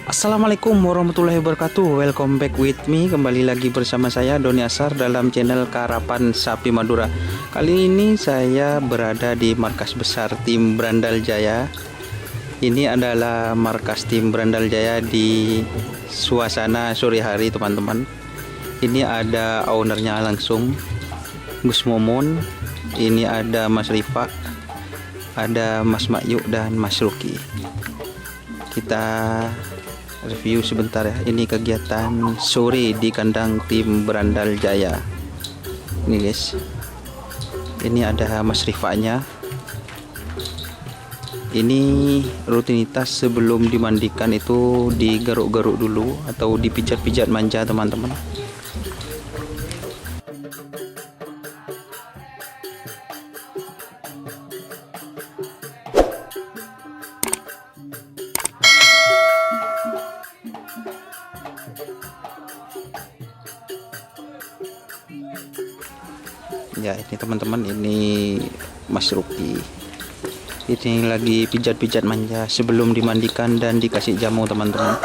Assalamualaikum warahmatullahi wabarakatuh. Welcome back with me. Kembali lagi bersama saya Doni Asar dalam channel Karapan Sapi Madura. Kali ini saya berada di markas besar tim Brandal Jaya. Ini adalah markas tim Brandal Jaya di suasana sore hari, teman-teman. Ini ada ownernya langsung, Gus Momon. Ini ada Mas Rifa, ada Mas Makyuk dan Mas Ruki. Kita review sebentar ya. Ini kegiatan sore di kandang tim Brandal Jaya. Ini guys, ini ada Mas Rifanya. Ini rutinitas sebelum dimandikan itu digaruk-garuk dulu atau dipijat-pijat manja, teman-teman. Ya, ini teman-teman, ini Mas Ruki. Ini lagi pijat-pijat manja sebelum dimandikan dan dikasih jamu, teman-teman.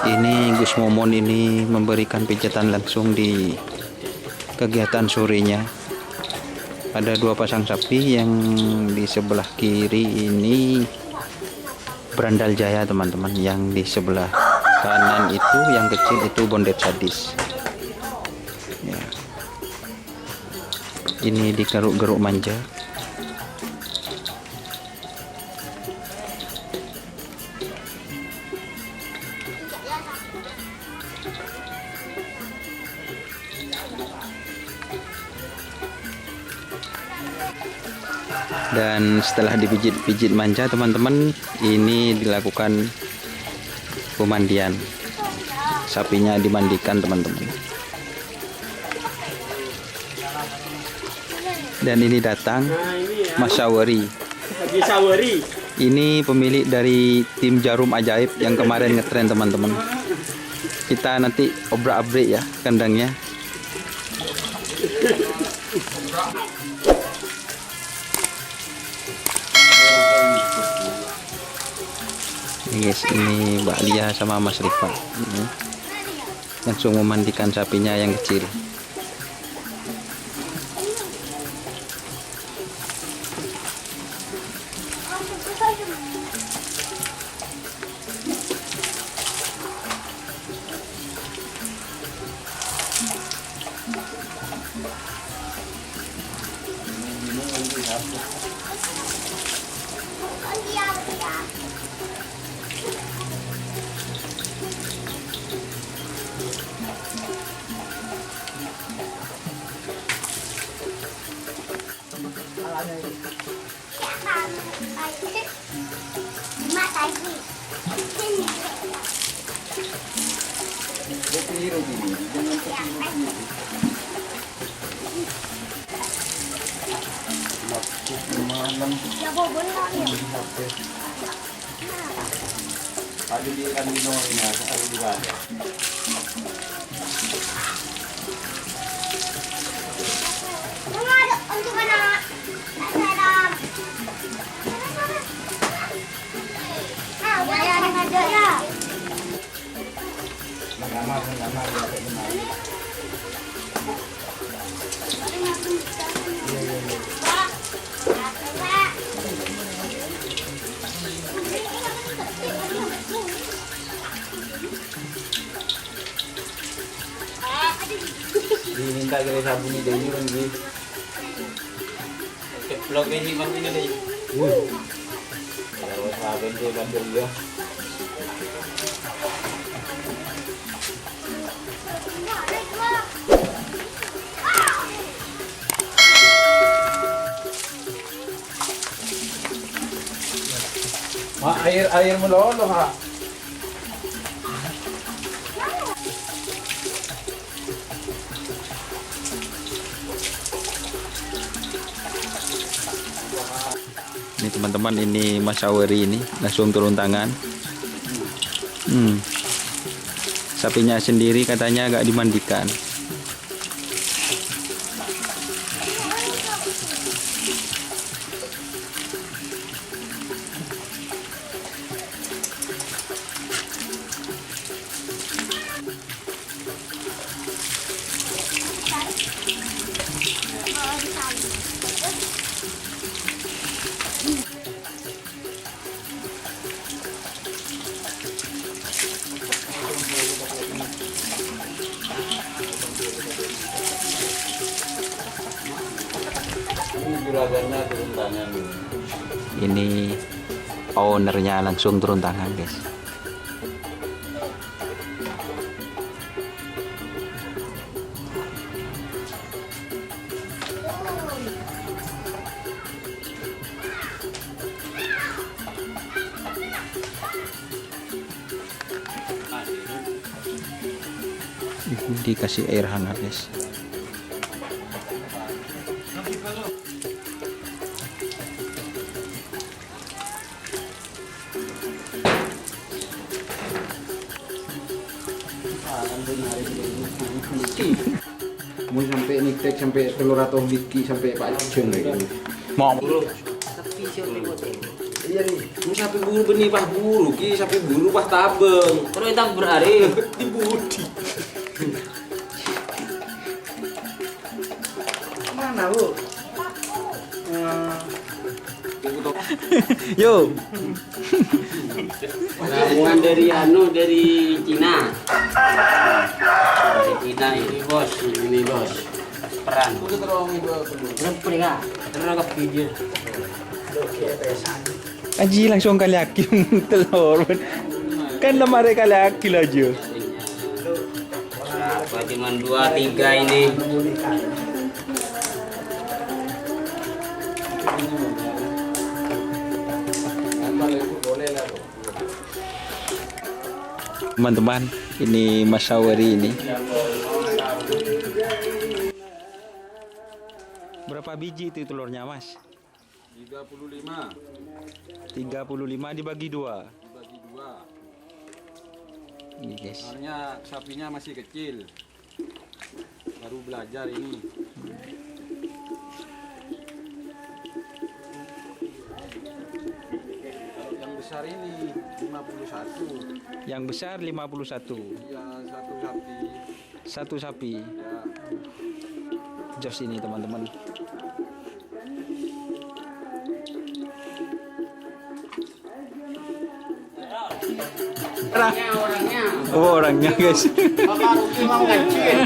Ini Gus Momon ini memberikan pijatan langsung di kegiatan sorenya. Ada dua pasang sapi, yang di sebelah kiri ini Brandal Jaya, teman-teman. Yang di sebelah kanan itu yang kecil itu Bondet Sadis ya. Ini digaruk-garuk manja. Dan setelah dipijit-pijit manja, teman-teman, ini dilakukan pemandian. Sapinya dimandikan, teman-teman. Dan ini datang Mas Sawari. Ini pemilik dari tim Jarum Ajaib yang kemarin ngetren, teman-teman. Kita nanti obrak-abrik ya kandangnya. Ini guys, ini Mbak Lia sama Mas Rifa ini langsung memandikan sapinya yang kecil. Diminta kali sabun ni dia ni kan ni. Vlog ni man ini ni. Kalau sabun dia bandel dia. Air melolo ha. Ini teman-teman, ini Mas Sawari ini langsung turun tangan. Sapinya sendiri katanya agak dimandikan. juragannya turun tangan. Ini ownernya langsung turun tangan, guys. Dikasih air hangat, guys. Mau sampai nitek sampai telur atau biki sampai pacun lagi. Mau Iya nih, mau sampai buru benih pah buru ki sampai buru pah tabeng. Terus kita berhari Di budi. Mana lu? yo. ramuan dari dari Cina. Dari Cina ini bos, ini bos. Peran. Udah terong ibu dulu. Berapa ya? Terus ke video. Aji langsung kali akim telur. Kan lemari kali akil aja. Cuma 2, 3 ini. Teman-teman, ini Mas Sawari ini. Berapa biji itu telurnya, Mas? 35 35 dibagi 2. dibagi 2. Ini, guys. Soalnya sapinya masih kecil. Baru belajar ini. Yang besar ini 51. Yang besar 51. Ya, satu sapi. Satu sapi. Ya. Jos ini, teman-teman. Orangnya. Oh, orangnya, guys. Bapak Ruki mau kecil.